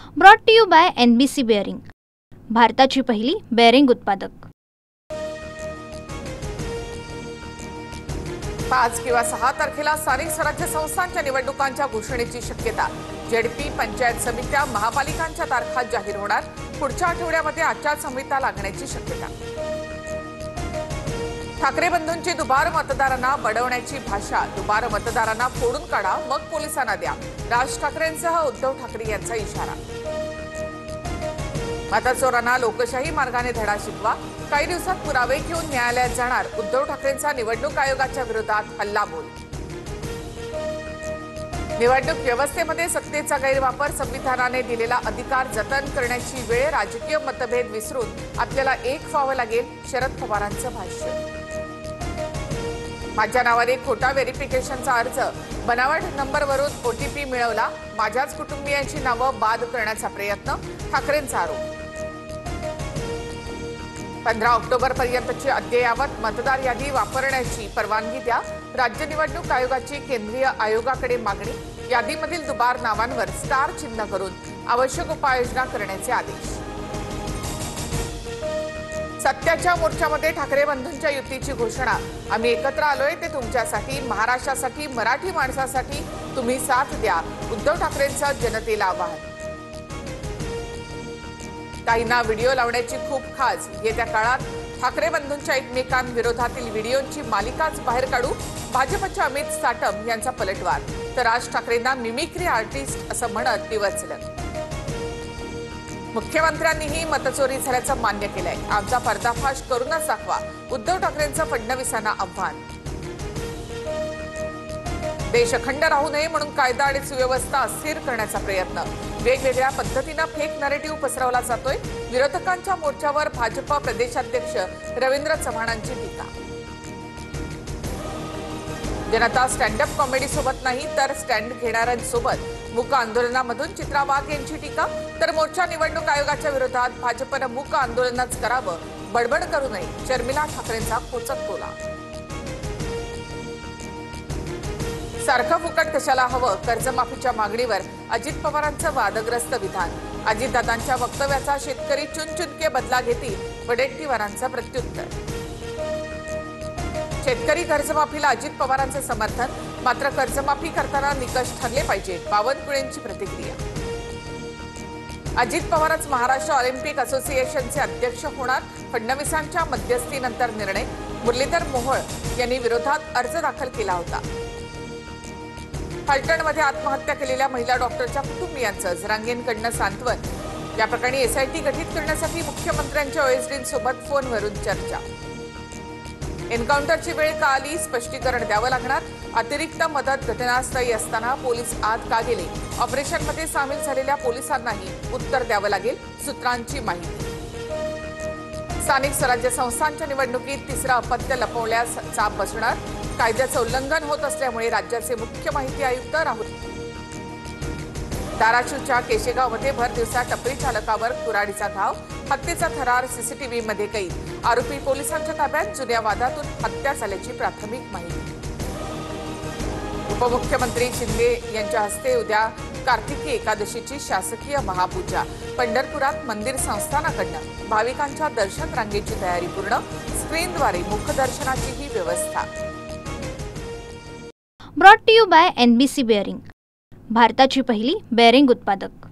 Brought to you by NBC bearing, भारताची पहिली bearing उत्पादक। 5 किंवा 6 तारखेला स्थानिक स्वराज्य संस्थांच्या निवडणुकांच्या घोषणेची शक्यता। जेडपी, पंचायत समित्या, महापालिकांच्या तारखा जाहीर होणार। पुढच्या आठवड्यामध्ये आचारसंहिता लागण्याची शक्यता। ठाकरे बंधूंची दुबार मतदारांना बडवण्याची भाषा। दुबार मतदारांना फोडून काढा, मग पोलिसांना द्या। राज ठाकरेंसह उद्धव ठाकरे यांचा इशारा। मतचोरांना लोकशाही मार्गाने धडा शिकवा। काही दिवसात पुरावे घेऊन न्यायालयात जाणार। उद्धव ठाकरेंचा निवडणूक आयोगाच्या विरोधात हल्लाबोल। निवडणूक व्यवस्थेमध्ये सत्तेचा गैरवापर, संविधानाने दिलेला अधिकार जतन करण्याची वेळ। राजकीय मतभेद विसरून आपल्याला एक व्हावं लागेल, शरद पवारांचं भाष्य। माझ्या नावाने खोटा व्हेरिफिकेशनचा अर्ज, बनावट नंबरवरून OTP मिळवला। माझ्याच कुटुंबियांची नावं बाद करण्याचा प्रयत्न, ठाकरेंचा आरोप। 15 ऑक्टोबर पर्यंतची अद्ययावत मतदार यादी वापरण्याची परवानगी द्या। राज्य निवडणूक आयोगाची केंद्रीय आयोगाकडे मागणी। यादीमधील दुबार नावांवर स्टार चिन्ह करून आवश्यक उपाययोजना करण्याचे आदेश। सत्याच्या मोर्चामध्ये ठाकरे बंधूंच्या युतीची घोषणा। आम्ही एकत्र आलोय ते तुमच्यासाठी, महाराष्ट्रासाठी, मराठी माणसासाठी। तुम्ही साथ द्या, उद्धव ठाकरेंचं जनतेला आवाहन। काहींना व्हिडिओ लावण्याची खूप खास। येत्या काळात ठाकरे बंधूंच्या एकमेकांविरोधातील व्हिडिओची मालिकाच बाहेर काढू। भाजपचे अमित साटम यांचा पलटवार, तर राज ठाकरेंना मिमिक्री आर्टिस्ट असं म्हणत डिवचलं। मुख्यमंत्र्यांनीही मतचोरी झाल्याचं मान्य केलंय। आमचा पर्दाफाश करूनच दाखवा, उद्धव ठाकरेंचं फडणवीसांना आव्हान। देश अखंड राहू नये म्हणून कायदा आणि सुव्यवस्था अस्थिर करण्याचा प्रयत्न। वेगवेगळ्या पद्धतीनं फेक नरेटिव्ह पसरवला जातोय। विरोधकांच्या मोर्चावर भाजप प्रदेशाध्यक्ष रवींद्र चव्हाणांची टीका। जनता स्टँडअप कॉमेडी सोबत नाही तर स्टँड घेणाऱ्यांसोबत। मूक आंदोलनामधून चित्रा वाघ यांची टीका। तर मोर्चा निवडणूक आयोगाच्या विरोधात भाजपनं मूक आंदोलनच करावं, बडबड करू नये, शर्मिला ठाकरेंचा खोचक टोला। सारखं फुकट कशाला हवं, कर्जमाफीच्या मागणीवर अजित पवारांचं वादग्रस्त विधान। अजितदादांच्या वक्तव्याचा शेतकरी चुनचुनके बदला घेतील, वडेट्टीवारांचं प्रत्युत्तर। शेतकरी कर्जमाफीला अजित पवारांचं समर्थन, मात्र कर्जमाफी करताना निकष ठरले पाहिजे, बावनकुळेंची प्रतिक्रिया। अजित पवारच महाराष्ट्र ऑलिम्पिक असोसिएशनचे अध्यक्ष होणार, फडणवीसांच्या मध्यस्थीनंतर निर्णय। मुरलीधर मोहोळ यांनी विरोधात अर्ज दाखल केला होता। फलटणमध्ये आत्महत्या केलेल्या महिला डॉक्टरच्या कुटुंबियांचं जरांगेंकडनं सांत्वन। या प्रकरणी SIT गठीत करण्यासाठी मुख्यमंत्र्यांच्या OSDींसोबत फोनवरून चर्चा। एन्काउंटरची वेळ का आली, स्पष्टीकरण द्यावं लागणार। अतिरिक्त मदत घटनास्थळी असताना पोलीस आत का गेले, ऑपरेशनमध्ये सामील झालेल्या पोलिसांनाही उत्तर द्यावं लागेल, सूत्रांची माहिती। स्थानिक स्वराज्य संस्थांच्या निवडणुकीत तिसरं अपत्य लपवल्यास चाप बसणार। कायद्याचं उल्लंघन होत असल्यामुळे राज्याचे मुख्य माहिती आयुक्त राहुल। धाराशिवच्या केशेगावमध्ये भर दिवसा टपरी चालकावर कुऱ्हाडीचा घाव, हत्येचा थरार CCTVमध्ये कैद। आरोपी पोलिसांच्या ताब्यात। जुन्या वादातून हत्या झाल्याची प्राथमिक माहिती। उपमुख्यमंत्री शिंदे यांच्या हस्ते उद्या कार्तिकी एकादशीची शासकीय महापूजा। पंढरपुरात मंदिर संस्थानाकडनं भाविकांच्या दर्शन रांगेची तयारी पूर्ण। स्क्रीनद्वारे मुखदर्शनाचीही व्यवस्था। Brought to you by NBC bearing, भारताची पहिली बेअरिंग उत्पादक।